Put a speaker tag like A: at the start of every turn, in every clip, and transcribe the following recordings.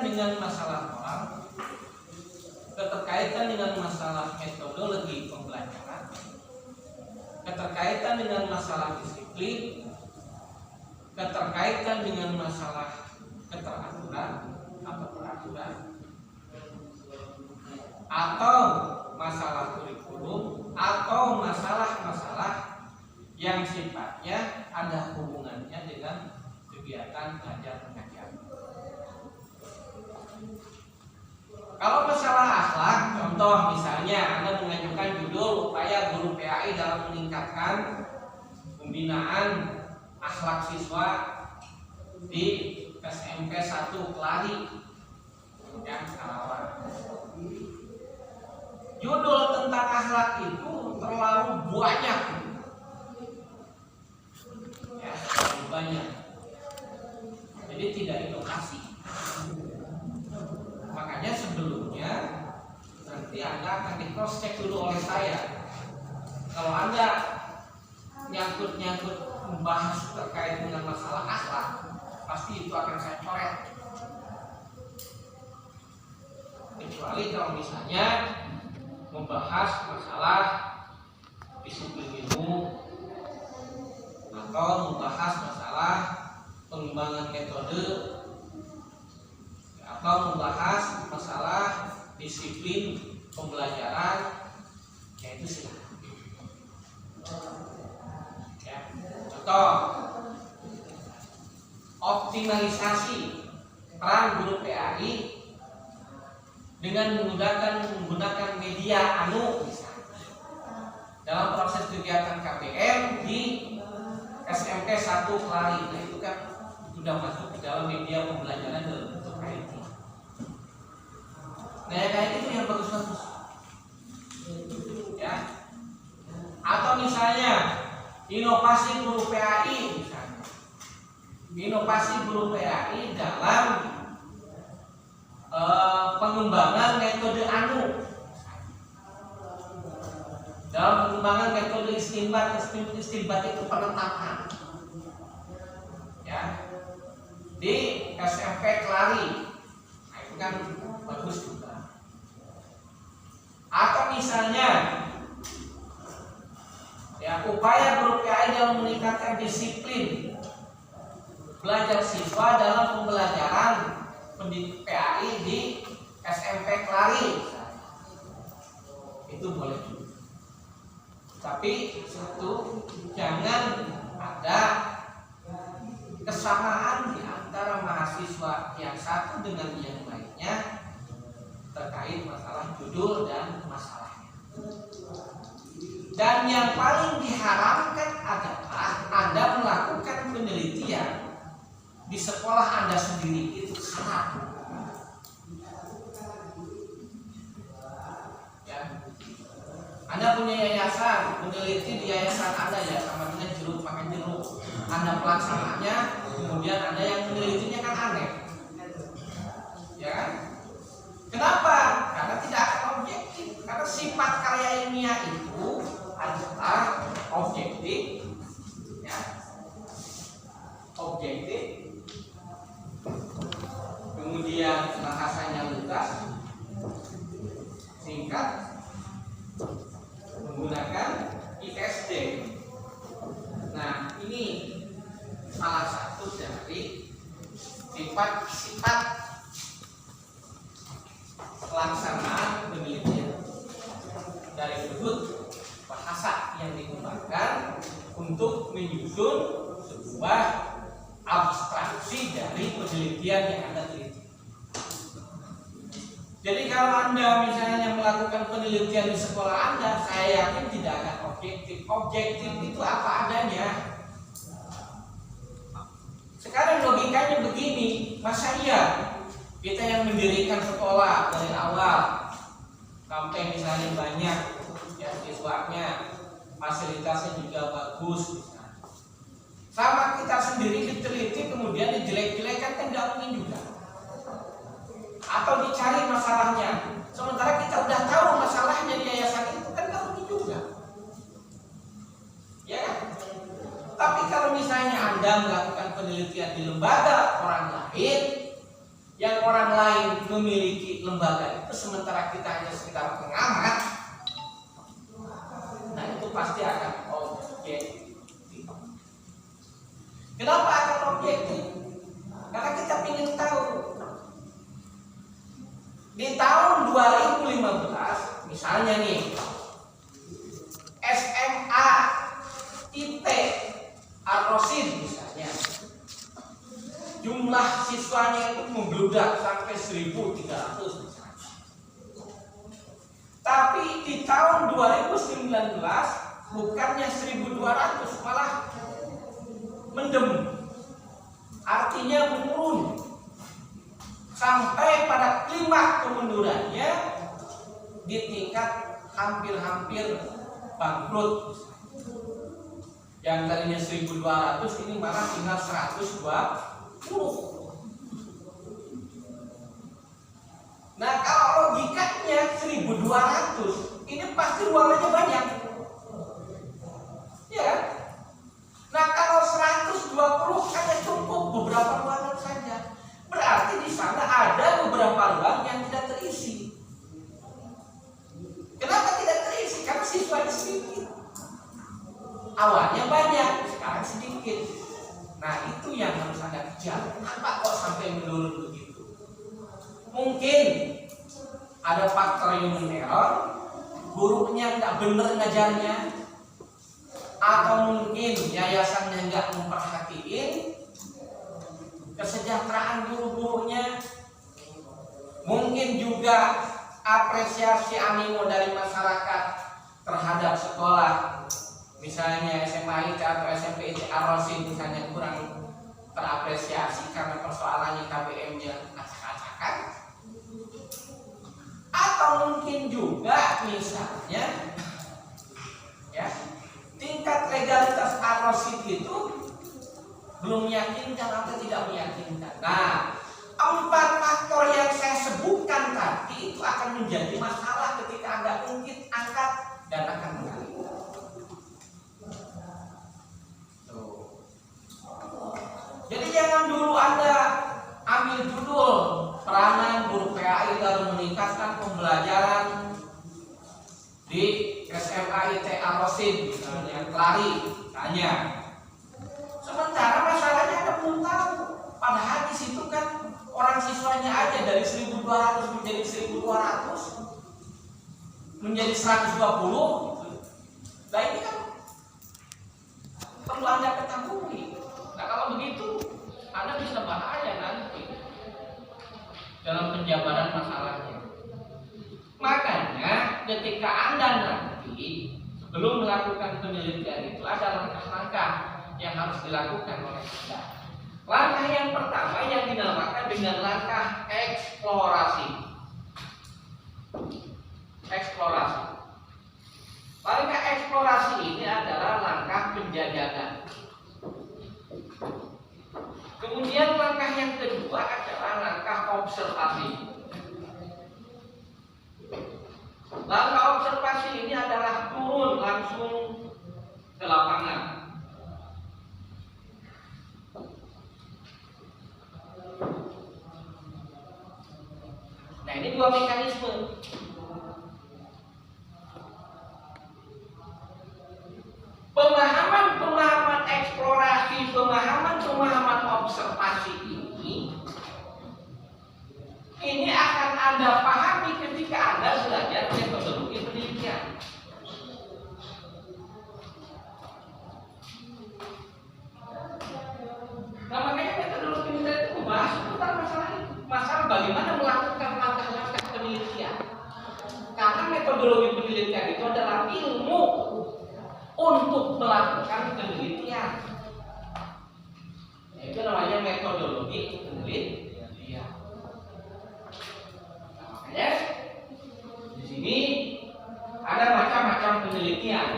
A: keterkaitan dengan masalah orang, keterkaitan dengan masalah metodologi pembelajaran, keterkaitan dengan masalah disiplin, keterkaitan dengan masalah keteraturan atau peraturan, atau masalah kurikulum, atau masalah-masalah yang sifatnya ada hubungannya dengan kegiatan belajar mengajar. Kalau masalah akhlak, contoh misalnya Anda mengajukan judul upaya guru PAI dalam meningkatkan pembinaan akhlak siswa di SMP 1 Kelari yang Karawang. Judul tentang akhlak itu terlalu banyak, ya, terlalu banyak. Jadi tidak inovasi. Makanya sebelumnya nanti Anda akan di cross check dulu oleh saya. Kalau Anda nyangkut-nyangkut membahas terkait dengan masalah akhlak, pasti itu akan saya coret. Kecuali kalau misalnya membahas masalah disiplin ilmu atau membahas masalah pengembangan metode atau membahas masalah disiplin pembelajaran, yaitu silakan. Ya. Contoh, optimalisasi peran guru PAI dengan menggunakan media anu dalam proses kegiatan KBM di SMP 1 Kelari. Nah, itu kan sudah masuk di dalam media pembelajaran dalam bentuk IT. Nah, yang kayak itu yang bagus-bagus, ya. Atau misalnya inovasi guru PAI, misalnya inovasi guru PAI dalam pengembangan metode anu, dalam pengembangan metode istinbat itu penetapan, ya, di SMP Kelari. Nah, itu kan bagus juga. Atau misalnya, ya, upaya guru PAI dalam meningkatkan disiplin belajar siswa dalam pembelajaran pendidik PAI di SMP Kelari, itu boleh juga. Tapi satu, jangan ada kesamaan di antara mahasiswa yang satu dengan yang lainnya terkait masalah judul dan masalahnya. Dan yang paling diharamkan adalah Anda melakukan penelitian di sekolah Anda sendiri, itu salah. Ya. Anda punya yayasan, meneliti di yayasan Anda, ya, sama dengan jeruk makan jeruk. Anda pelaksananya, kemudian Anda yang menelitinya kan aneh, ya kan? Kenapa? Karena tidak akan objektif. Karena sifat karya ilmiah itu adalah objektif, ya, objektif. Kemudian bahasanya lugas, singkat, menggunakan ISD. Nah, ini salah satu dari sifat pelaksanaan penelitian dari sudut bahasa yang digunakan untuk menyusun sebuah abstraksi dari penelitian yang Anda teliti. Jadi kalau Anda misalnya melakukan penelitian di sekolah Anda, saya yakin tidak akan objektif. Objektif itu apa adanya. Sekarang logikanya begini, masa iya kita yang mendirikan sekolah dari awal sampai misalnya banyak, ya, siswanya, fasilitasnya juga bagus, misalnya, sama kita sendiri diteliti kemudian dijelek-jelekan, kan tidak mungkin juga. Atau dicari masalahnya, sementara kita udah tahu masalahnya di yayasan itu, kan tidak mungkin juga, ya. Tapi kalau misalnya Anda melakukan penelitian di lembaga orang lain, yang orang orang lain memiliki lembaga itu sementara kita hanya sekedar pengamat, nah itu pasti akan objektif. Kenapa akan objektif? Karena kita ingin tahu di tahun 2015 misalnya nih SMA IT Ar-Rasyid misalnya, jumlah siswanya itu membludak sampai 1.300 misalnya. Tapi di tahun 2019 bukannya 1.200, malah mendem, artinya menurun sampai pada klimaks kemundurannya di tingkat hampir-hampir bangkrut. Yang tadinya 1.200 ini malah tinggal 120. Nah kalau logikanya 1.200 ini pasti ruangannya banyak, ya kan? Nah kalau 120 hanya cukup beberapa ruangan saja, berarti di sana ada beberapa ruang yang tidak terisi. Kenapa tidak terisi? Karena siswanya sedikit. Awalnya banyak, sekarang sedikit. Nah itu yang harus Anda kejar. Kenapa kok sampai menurun begitu? Mungkin ada faktor human error, gurunya nggak bener ngajarnya, atau mungkin yayasannya nggak memperhatiin kesejahteraan guru-gurunya. Mungkin juga apresiasi animo dari masyarakat terhadap sekolah, misalnya SMA IT atau SMP IT Ar-Rasyid misalnya kurang terapresiasi karena persoalannya KBM-nya acak-acakan. Atau mungkin juga misalnya ya, tingkat legalitas Ar-Rasyid itu belum meyakinkan atau tidak meyakinkan. Nah, 4 faktor yang saya sebutkan tadi itu akan menjadi masalah ketika Anda ungkit, angkat, dan akan mengalami. Jadi jangan dulu Anda ambil judul peranan guru PAI dalam meningkatkan pembelajaran di SMA IT Ar-Rasyid misalnya, Kelari misalnya. Sementara masalahnya Anda belum tahu. Padahal di situ kan orang siswanya aja dari 1.200 menjadi 1.200 menjadi 120. Nah ini kan perlu Anda ketahui. Nah kalau begitu Anda bisa bahaya nanti dalam penjabaran masalahnya. Makanya ketika Anda nanti sebelum melakukan penelitian itu ada langkah-langkah yang harus dilakukan oleh Anda. Langkah yang pertama yang dinamakan dengan langkah eksplorasi. Eksplorasi. Langkah eksplorasi ini adalah langkah penjajakan. Kemudian langkah yang kedua adalah langkah observasi. Langkah observasi ini adalah turun langsung ke lapangan. Nah ini 2 mekanisme. Pemahaman eksplorasi, pemahaman observasi ini akan Anda pahami ketika Anda belajar metodologi penelitian. Nah makanya metodologi penelitian itu membahas tentang masalah bagaimana melakukan langkah-langkah penelitian. Karena metodologi penelitian itu adalah ilmu untuk melakukan penelitian. Itu namanya metodologi penelitian. Nah, makanya di sini ada macam-macam penelitian.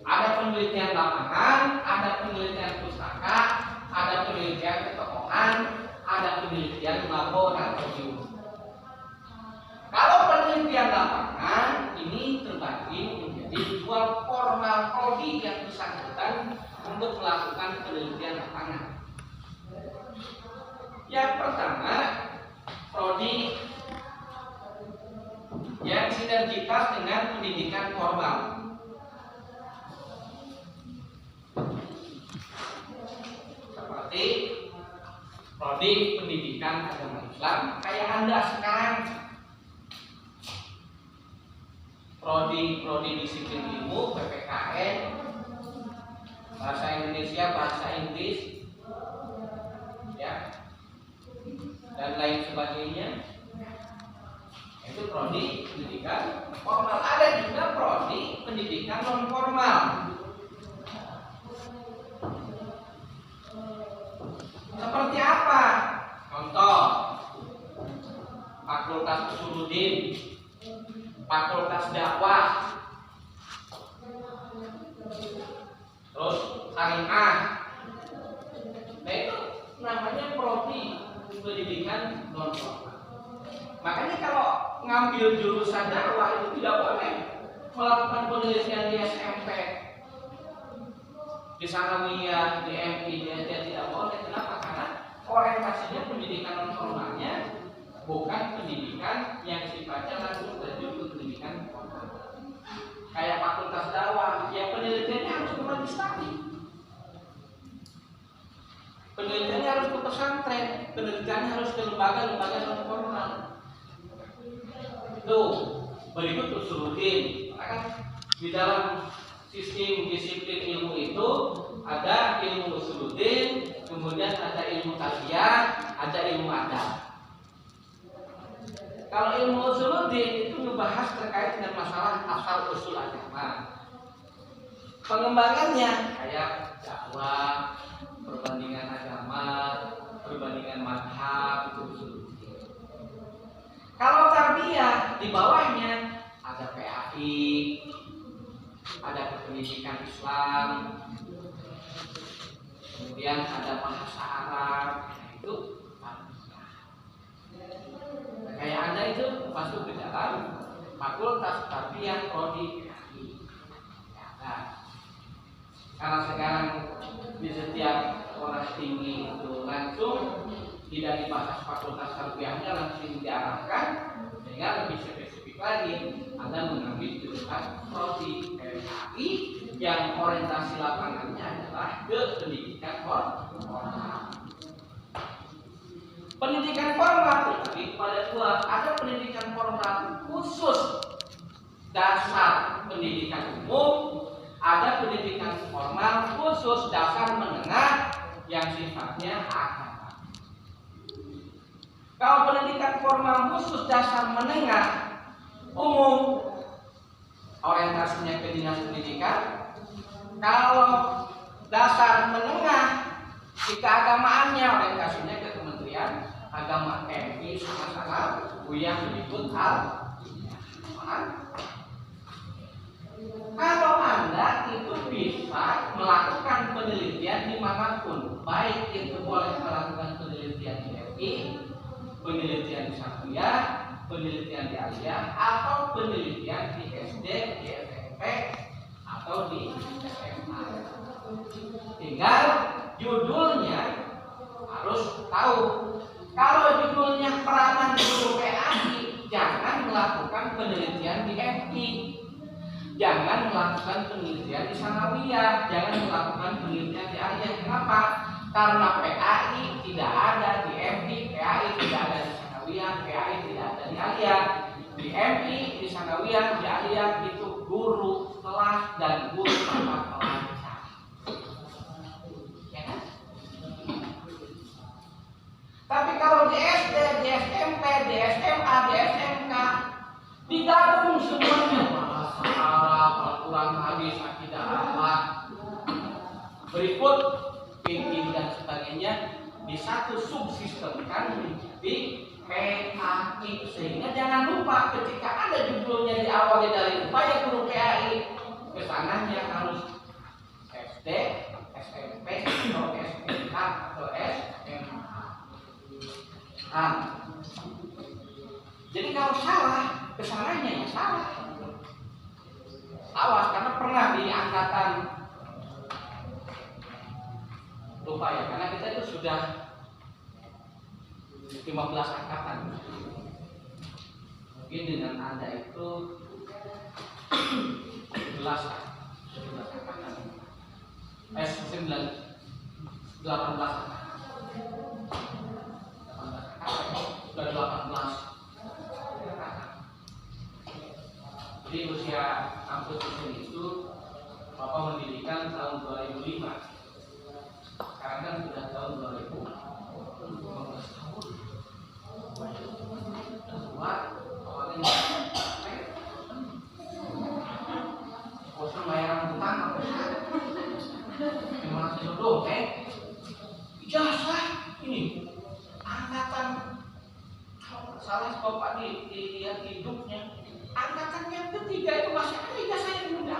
A: Ada penelitian lapangan, ada penelitian pustaka, ada penelitian ketokohan, ada penelitian laboratorium. Kalau penelitian lapangan ini terbagi menjadi 2 formal prodi yang bersangkutan untuk melakukan penelitian lapangan. Yang pertama prodi yang sinergitas dengan pendidikan formal. Seperti prodi pendidikan agama Islam kayak Anda sekarang. Prodi disiplin ilmu, PPKN, bahasa Indonesia, bahasa Inggris, ya, dan lain sebagainya. Itu prodi pendidikan formal. Ada juga prodi pendidikan non formal. Seperti apa? Contoh, Fakultas Usuluddin, Fakultas Dakwah, terus Syariah. Nah itu namanya prodi pendidikan non formal. Makanya kalau ngambil jurusan dakwah itu tidak boleh melakukan penelitian di SMP, di Sanawiyah, di MI, di SD, tidak boleh. Kenapa? Karena orientasinya pendidikan non formalnya bukan pendidikan yang sifatnya langsung terjun ke pendidikan formal. Kayak Fakultas Dakwah, ya penelitiannya harus ke magistri, penelitiannya harus ke pesantren, penelitiannya harus ke lembaga-lembaga non formal. Itu berikut Usuluddin. Karena di dalam sistem disiplin ilmu itu ada ilmu Usuluddin, kemudian ada ilmu tarbiyah, ada ilmu adab. Kalau ilmu Usuluddin itu membahas terkait dengan masalah asal usul agama. Pengembangannya kayak dakwah, perbandingan agama, perbandingan mazhab, itu Usuluddin. Kalau tarbiyah di bawahnya ada PAI, ada pendidikan Islam, kemudian ada bahasa Arab, itu tarbiyah. Kayak Anda itu masuk ke dalam Fakultas Tarbiyah prodi PAI. Ya, nah, karena sekarang di setiap sekolah tinggi itu langsung tidak dibahas fakultas tarbiyahnya, langsung diarahkan, sehingga lebih spesifik lagi Anda mengambil jurusan prodi PAI yang orientasi lapangannya adalah ke pendidikan formal. Pendidikan formal terbagi pada dua, ada pendidikan formal khusus dasar pendidikan umum, ada pendidikan formal khusus dasar menengah yang sifatnya akademik. Kalau pendidikan formal khusus dasar menengah umum, orientasinya ke dinas pendidikan. Kalau dasar menengah di keagamaannya, orientasinya ke Kementerian Agama, MI, sama-sama yang berikut hal. Kalau Anda itu bisa melakukan penelitian dimanapun, baik itu boleh melakukan penelitian di MI, penelitian di Sanawiyah, penelitian di Aliyah, atau penelitian di SD, di SMP, atau di SMA. Tinggal judulnya harus tahu. Kalau judulnya peranan guru PAI, jangan melakukan penelitian di MI, jangan melakukan penelitian di Sanawiyah, jangan melakukan penelitian di Aliyah. Kenapa? Karena PAI tidak ada di MI, PAI tidak ada di Sanawiyah, PAI tidak ada di Aliyah. Di MI, di Sanawiyah, di Aliyah itu guru kelas dan guru mata pelajaran. Ya kan? Tapi kalau di SD, di SMP, di SMA, di SMK digabung semuanya, bahasa Arab, Al-Quran, hadis, akidah, akhlak, berikut fikih dan sebagainya, di satu subsistem kan menjadi PAI. Sehingga jangan lupa ketika ada judulnya diawali dari upaya guru PAI, kesananya harus SD, SMP, atau SMK, atau SMA. Nah, jadi kalau salah, kesananya ya salah. Awas, karena pernah di angkatan, lupa ya, karena kita itu sudah 15 angkatan. Mungkin dengan Anda itu 17 angkatan. 18 sudah 18. Jadi usia kampus ini itu Bapak mendirikan tahun 2005. Sekarang kan sudah tahun 2015 tahun. Buat awalnya bosan bayar utang apa? Gimana sih dulu, ijazah ini angkatan kalau salah Bapak dilihat hidupnya angkatan yang ketiga itu masih ada ijazah yang muda,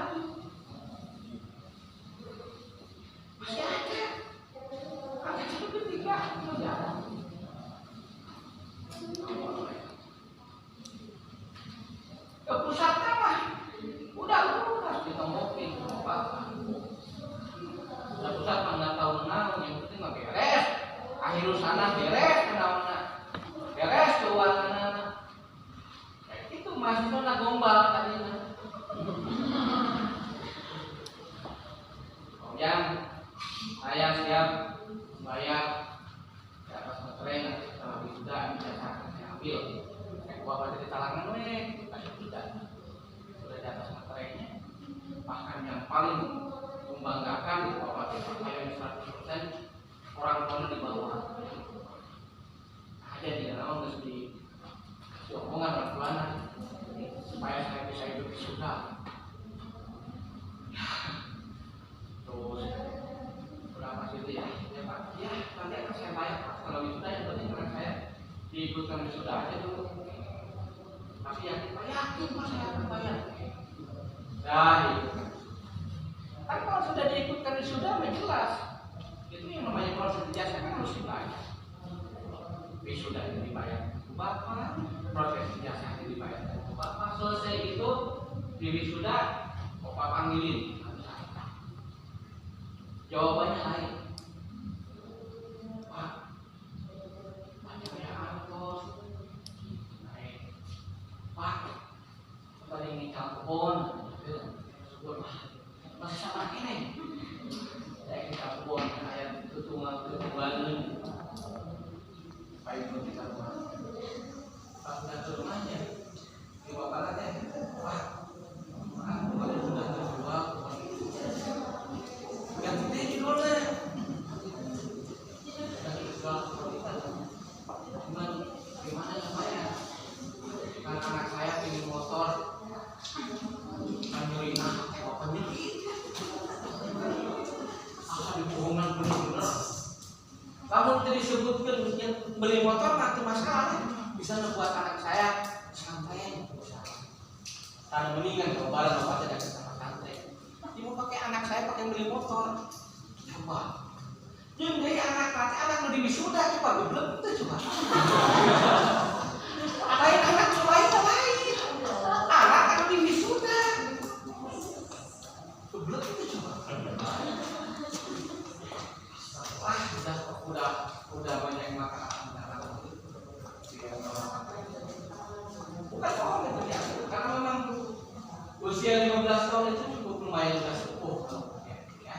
A: masih ada angkatan yang ketiga muda. Ke pusat mah udah lunas ditemukin Bapak. Udah pusat mah nggak tahu naon, yang penting mah beres. Akhir sana beres, kenapa beres keuangan. Itu mahasiswa nak gombal tadinya. Kemudian saya siap bayar di atas materai kalau sudah bisa saya ambil. Gua pada di talangan tidak sudah di atas materainya. Bahkan yang paling membanggakan Bapak saya 100% orang tua di bawah. Ada di dalam harus di omongan orang tua supaya saya bisa hidup di surga. Terus berapa sih itu ya Pak? Ya nanti akan saya bayar Pak. Kalau wisuda yang penting karena saya diikutkan wisuda aja dulu. Tapi yakin Pak saya akan bayar. Dah itu. Kan kalau sudah diikutkan wisuda jelas. Itu yang namanya proses ijazah kan harus dibayar. Wisuda itu dibayar Bapak, proses ijazah itu dibayar Bapak. Selesai itu di wisuda Bapak panggilin. Jawabannya lain. Pak, banyaknya angkos naik. Pak, tadi ngikal kebon, masih sama ini. Saya ngikal kebon, ayat ketumbangan. Baik untuk kita rumah. Pas sudah ke rumahnya, di Bapak tanya, Pak, aku kalau sudah terjual, yang gede judulnya. Gimana namanya? Kan anak saya pilih motor, kan nyuri bapaknya gitu. Dibohongan bener-bener. Kamu tadi sebutkan yang beli motor nanti masalah bisa ngebuat anak saya santai. Karena mendingan kalau barang bapak tidak sama santai. Ibu pakai anak saya pakai beli motor. Coba. Yang dari anak mau diwisuda coba belum itu coba. Lain anak lain lain. Anak akan diwisuda. Belum itu coba. Wah, udah banyak makan anak. Bukan soal itu ya. Karena memang usia 15 tahun itu cukup lumayan sudah sepuh ya.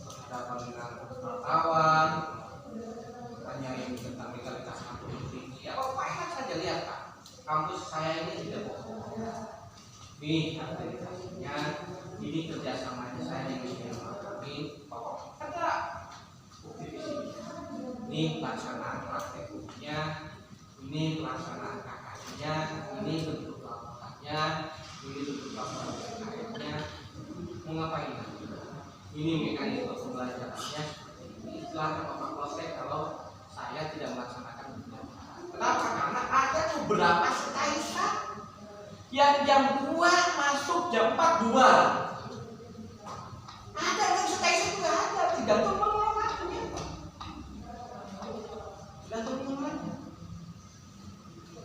A: Berhadapan dengan wartawan, tanyain tentang legalitas kampus ini. Ya, Bapak enak saja lihat Pak. Kampus saya ini tidak bohong. Nih akreditasinya, ini kerjasamanya saya dengan kami, Bapak ada bukti di sini. Ini pelaksanaan prakteknya, ini pelaksanaan KKN-nya, ini bentuk laporannya, ini bentuk laporan PKN-nya. Mau ngapain? Ini mekanisme pembelajarannya. Silahkan Bapak proses kalau saya tidak melaksanakan pembelajaran. Kenapa? Karena ada beberapa SKSA yang jam 2 masuk jam 4 2. Ada yang SKSA itu nggak ada, tergantung pengelolaannya. Tergantung pengelolaannya.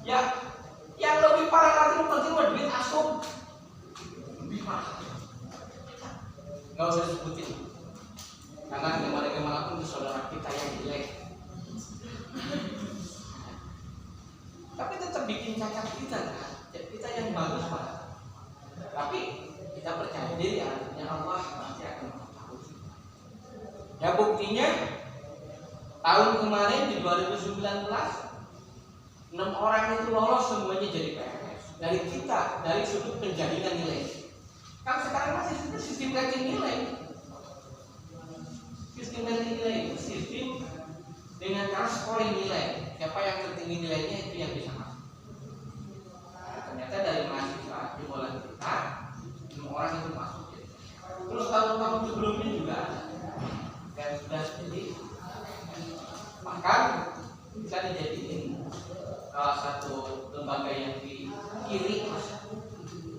A: Ya, yang lebih parah lagi mungkin duit asup lebih parah. Nggak usah disebutin karena cacat kita kan, kita yang bagus Pak. Tapi kita percaya diri, artinya Allah pasti akan mengetahui. Ya buktinya tahun kemarin di 2019 6 orang itu lolos semuanya jadi PNS. Dari kita, dari sudut penjaringan nilai. Kan sekarang masih sistem ranking nilai. Sistem ranking nilai itu sistem dengan cara scoring nilai. Siapa yang tertinggi nilainya itu yang bisa masuk. Nah, ternyata dari mahasiswa di bola kita 6 orang itu masuk. Terus tahun-tahun sebelumnya juga ada dan sudah jadi, bahkan bisa dijadiin salah satu lembaga yang dikiri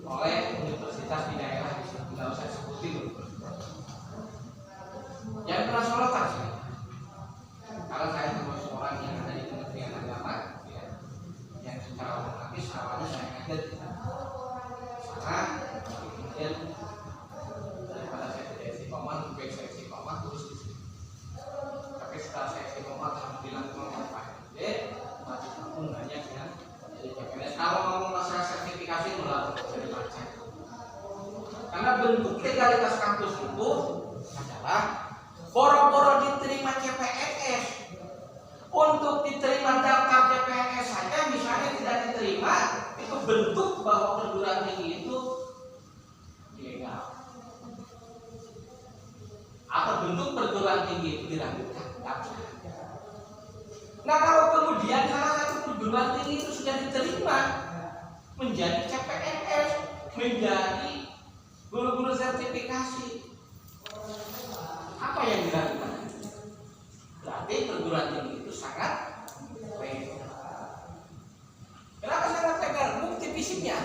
A: oleh universitas di daerah, tidak usah sebutin. Yang pernah sorotan sih, karena saya termasuk orang yang ada di Kementerian Agama, ya, yang secara otomatis awalnya saya ngajar di sana, kemudian daripada saya tidak istiqomah, lebih baik saya istiqomah terus di sini. Tapi setelah saya istiqomah, alhamdulillah Pak masih pun banyak yang jadi PNS. Kalau ngomong masalah sertifikasi melalui dari baca. Karena bentuk legalitas kampus itu adalah boro-boro diterima CPNS. Untuk diterima daftar CPNS saja misalnya tidak diterima, itu bentuk bahwa perguruan tinggi itu ilegal. Atau bentuk perguruan tinggi itu diragukan. Nah kalau kemudian salah satu perguruan tinggi itu sudah diterima menjadi CPNS, menjadi guru-guru sertifikasi, apa yang dilakukan? Berarti perguruan tinggi itu sangat legal. Kenapa sangat legal? Bukti fisiknya.